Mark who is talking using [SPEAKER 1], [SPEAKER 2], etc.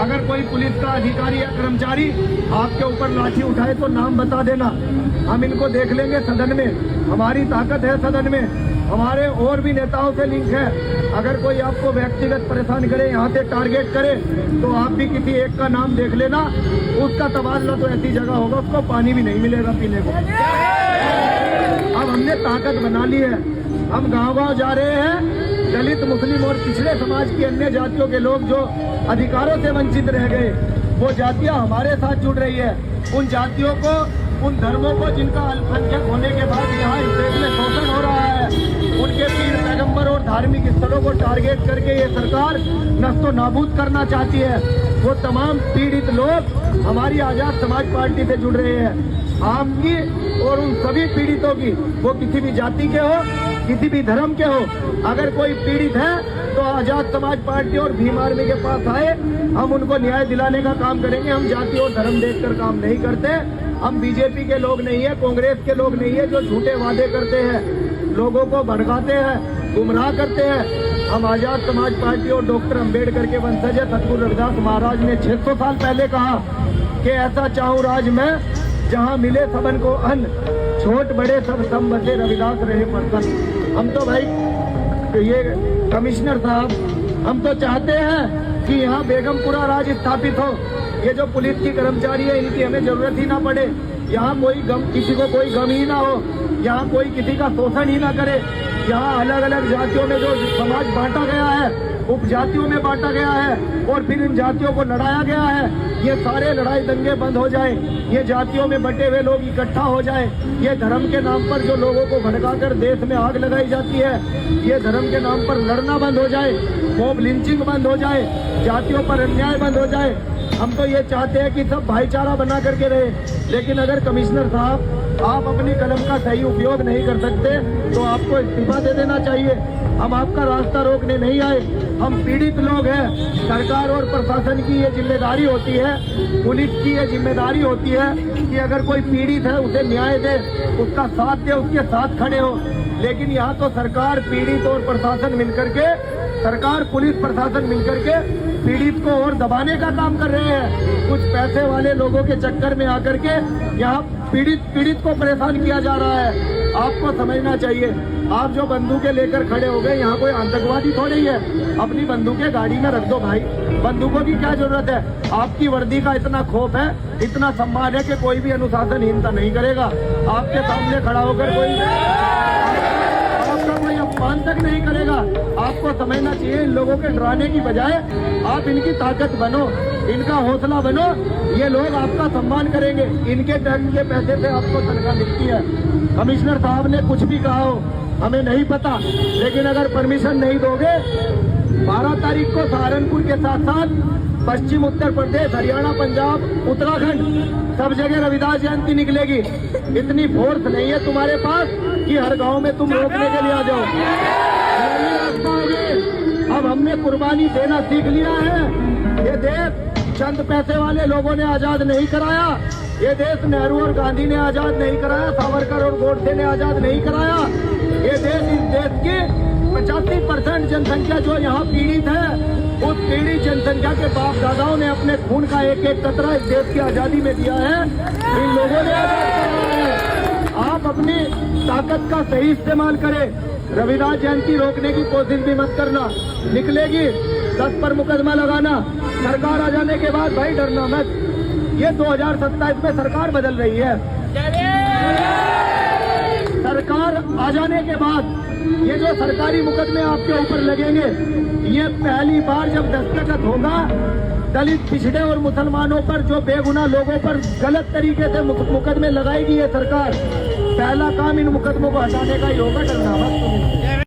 [SPEAKER 1] अगर कोई पुलिस का अधिकारी या कर्मचारी आपके ऊपर लाठी उठाए तो नाम बता देना, हम इनको देख लेंगे सदन में। हमारी ताकत है सदन में, हमारे और भी नेताओं से लिंक है। अगर कोई आपको व्यक्तिगत परेशान करे, यहाँ से टारगेट करे, तो आप भी किसी एक का नाम देख लेना, उसका तबादला तो ऐसी जगह होगा उसको पानी भी नहीं मिलेगा पीने को। अब हमने ताकत बना ली है, हम गांव-गांव जा रहे हैं। दलित, मुस्लिम और पिछड़े समाज की अन्य जातियों के लोग जो अधिकारों से वंचित रह गए, वो जातियां हमारे साथ जुड़ रही है। उन जातियों को, उन धर्मों को जिनका अल्पसंख्यक होने के बाद यहाँ इस देश में शोषण हो रहा है, उनके पीर पैगंबर और धार्मिक स्थलों को टारगेट करके ये सरकार नस्तो नाबूद करना चाहती है। वो तमाम पीड़ित लोग हमारी आजाद समाज पार्टी से जुड़ रहे हैं। आपकी और उन सभी पीड़ितों की, वो किसी भी जाति के हो, किसी भी धर्म के हो, अगर कोई पीड़ित है तो आजाद समाज पार्टी और भीम आर्मी के पास आए, हम उनको न्याय दिलाने का काम करेंगे। हम जाति और धर्म देखकर काम नहीं करते। हम बीजेपी के लोग नहीं है, कांग्रेस के लोग नहीं है जो झूठे वादे करते हैं, लोगों को भड़काते हैं, गुमराह करते हैं। हम आजाद समाज पार्टी और डॉक्टर अंबेडकर के वंशज है। सतगुरु रविदास महाराज ने 600 साल पहले कहा कि ऐसा चाहूं राज में जहां मिले सबन को अन्न, छोट बड़े सब बसे रविदास रहे प्रसन्न। हम तो भाई ये कमिश्नर साहब, हम तो चाहते हैं कि यहाँ बेगमपुरा राज स्थापित हो। ये जो पुलिस की कर्मचारी है, इनकी हमें जरूरत ही ना पड़े। यहाँ कोई गम, किसी को कोई गम ही ना हो, यहाँ कोई किसी का शोषण ही ना करे। यहाँ अलग अलग जातियों में जो समाज बांटा गया है, उपजातियों में बांटा गया है और फिर इन जातियों को लड़ाया गया है, ये सारे लड़ाई दंगे बंद हो जाए। ये जातियों में बटे हुए लोग इकट्ठा हो जाए। ये धर्म के नाम पर जो लोगों को भड़काकर देश में आग लगाई जाती है, ये धर्म के नाम पर लड़ना बंद हो जाए, मॉब लिंचिंग बंद हो जाए, जातियों पर अन्याय बंद हो जाए। हम तो ये चाहते हैं कि सब भाईचारा बना करके रहे। लेकिन अगर कमिश्नर साहब आप अपनी कलम का सही उपयोग नहीं कर सकते तो आपको इस्तीफा दे देना चाहिए। हम आपका रास्ता रोकने नहीं आए, हम पीड़ित लोग हैं। सरकार और प्रशासन की ये जिम्मेदारी होती है, पुलिस की ये जिम्मेदारी होती है कि अगर कोई पीड़ित है उसे न्याय दे, उसका साथ दे, उसके साथ खड़े हो। लेकिन यहाँ तो सरकार, पीड़ित और प्रशासन मिलकर के, सरकार, पुलिस, प्रशासन मिलकर के पीड़ित को और दबाने का काम कर रहे हैं। कुछ पैसे वाले लोगों के चक्कर में आकर के यहाँ पीड़ित को परेशान किया जा रहा है। आपको समझना चाहिए, आप जो बंदूकें लेकर खड़े हो गए, यहाँ कोई आतंकवादी थोड़ी है। अपनी बंदूकें गाड़ी में रख दो भाई, बंदूकों की क्या जरूरत है। आपकी वर्दी का इतना खौफ है, इतना सम्मान है कि कोई भी अनुशासनहीनता नहीं करेगा। आपके सामने खड़ा होकर कोई अपमान तक नहीं करेगा। आपको समझना चाहिए, इन लोगों के डराने की बजाय आप इनकी ताकत बनो, इनका हौसला बनो। ये लोग आपका सम्मान करेंगे। इनके टैक्स के पैसे से आपको तनख्वाह मिलती है। कमिश्नर साहब ने कुछ भी कहा हो हमें नहीं पता, लेकिन अगर परमिशन नहीं दोगे, 12 तारीख को सहारनपुर के साथ साथ पश्चिम उत्तर प्रदेश, हरियाणा, पंजाब, उत्तराखंड, सब जगह रविदास जयंती निकलेगी। इतनी फोर्स नहीं है तुम्हारे पास कि हर गांव में तुम रोकने के लिए आ जाओ। अब हमने कुर्बानी देना सीख लिया है। ये देश चंद पैसे वाले लोगों ने आजाद नहीं कराया। ये देश नेहरू और गांधी ने आजाद नहीं कराया, सावरकर और गोडसे ने आजाद नहीं कराया। ये देश, इस देश की 85% जनसंख्या जो यहाँ पीड़ित है, उस पीड़ित जनसंख्या के बाप दादाओं ने अपने खून का एक एक कतरा इस देश की आजादी में दिया है। इन लोगों ने आजाद कराया है। आप अपनी ताकत का सही इस्तेमाल करें। रविदास जयंती रोकने की कोशिश भी मत करना। निकलेगी 10 पर मुकदमा लगाना। सरकार आ जाने के बाद भाई डरना मत। ये 2027 में सरकार बदल रही है। सरकार आ जाने के बाद ये जो सरकारी मुकदमे आपके ऊपर लगेंगे, ये पहली बार जब दस्तखत होगा, दलित, पिछड़े और मुसलमानों पर, जो बेगुनाह लोगों पर गलत तरीके से मुकदमे लगाएगी ये सरकार, पहला काम इन मुकदमों को हटाने का ही होगा। डरना मत।